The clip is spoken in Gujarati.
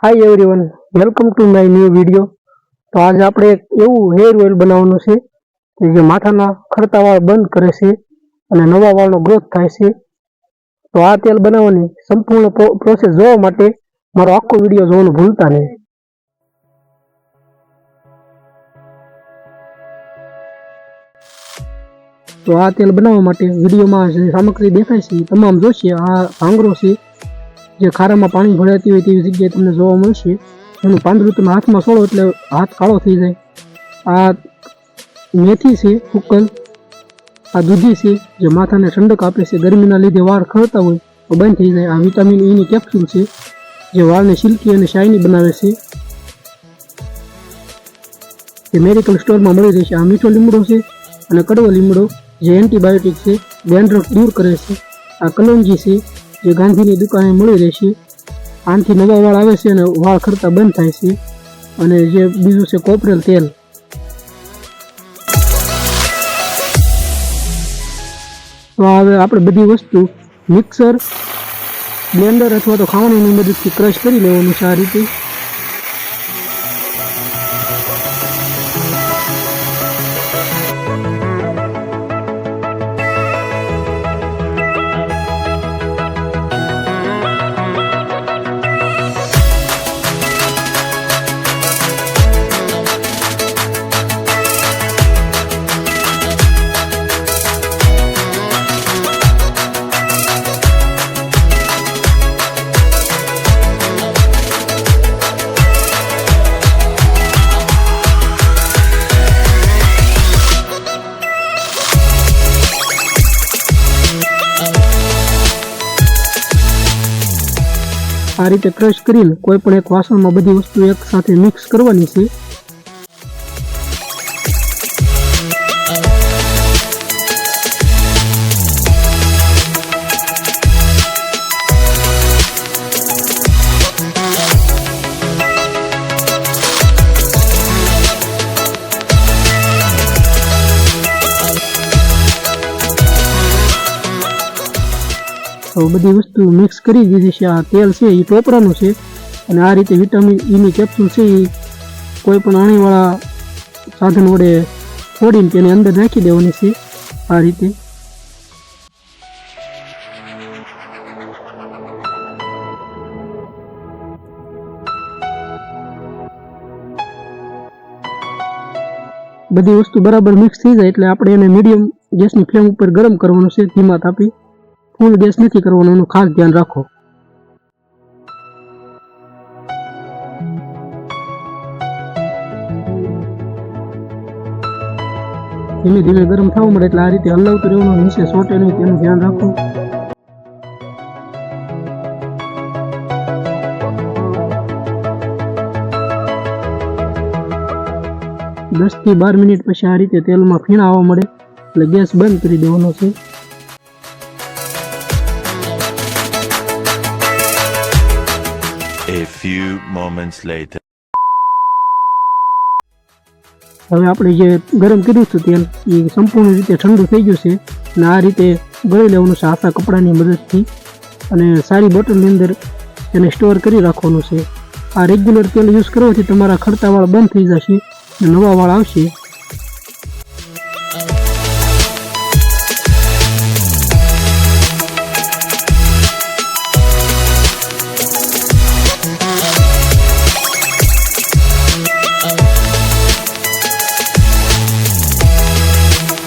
Hi everyone, welcome to my new video. तो आज આપણે એક એવું હેર ઓઇલ બનાવવાનું છે કે જે માથાના ખરતા વાળ બંધ કરે છે અને નવા વાળનો ગ્રોથ થાય છે। તો આ તેલ બનાવવાની સંપૂર્ણ પ્રોસેસ જોવા માટે મારો આખો વિડિયો જોવાનું ભૂલતા નહીં। તો આ તેલ બનાવવા માટે વિડિયોમાં જે સામગ્રી દેખાય છે તમામ જોશે। આ ભાંગરો છે જે ખારામાં પાણી ભરાતી હોય તેવી જગ્યાએ તમને જોવા મળશે। એનું પાંદડું તમે હાથમાં છોડો એટલે હાથ કાળો થઈ જાય। આ મેથી છે ઉકલ, આ દૂધી છે જે માથાને ઠંડક આપે છે, ગરમીના લીધે વાળ ખરતા હોય તો બંધ થઈ જાય। આ વિટામિન E ની કેપ્સ્યુલ છે જે વાળને સિલ્કી અને શાઇની બનાવે છે, જે મેડિકલ સ્ટોરમાં મળી રહેશે। આ મીઠો લીમડો છે અને કડવો લીમડો જે એન્ટીબાયોટિક છે, ડેન્ડ્રફ દૂર કરે છે। આ કલોંજી છે જે ગાંધીની દુકાને મળી રહેશે। આનાથી નવા વાળ આવે છે અને વાળ ખરતા બંધ થાય છે। અને જે બીજું છે કોપરેલ તેલ। તો હવે આપણે બધી વસ્તુ મિક્સર, બ્લેન્ડર અથવા તો ખાવણીની મદદથી ક્રશ કરી લેવાનું છે આ રીતે। આ રીતે ક્રશ કરીને કોઈ પણ એક વાસણમાં બધી વસ્તુ એક સાથે મિક્સ કરવાની છે। તો બધી વસ્તુ મિક્સ કરી દીધી છે। આ તેલ છે એ ટોપરાનું છે અને આ રીતે વિટામિન E ની કેપ્સ્યુલ છે એ કોઈ પણ આણીવાળા સાધન વડે ફોડીને તેની અંદર નાખી દેવાની છે આ રીતે। બધી વસ્તુ બરાબર મિક્સ થઈ જાય એટલે આપણે એને મીડિયમ ગેસની ફ્લેમ ઉપર ગરમ કરવાનું છે, ધીમા તાપે। ફૂલ ગેસ નથી કરવાનો, એનું ખાસ ધ્યાન રાખો। ધીમે ધીમે ગરમ થવા મળે એટલે આ રીતે હલાવતું રહેવાનું, નીચે ચોટે નહીં તેનું ધ્યાન રાખો। દસ થી 12 મિનિટ પછી આ રીતે તેલમાં ફીણા આવવા મળે એટલે ગેસ બંધ કરી દેવાનો છે। A few moments later. હવે આપણે જે ગરમ કર્યું હતું તેલ એ સંપૂર્ણ રીતે ઠંડુ થઈ ગયું છે અને આ રીતે ગળી લેવાનું છે આછા કપડાની મદદથી અને સારી બોટલની અંદર તેને સ્ટોર કરી રાખવાનું છે। આ રેગ્યુલર તેલ યુઝ કરવાથી તમારા ખરતા વાળ બંધ થઈ જશે અને નવા વાળ આવશે।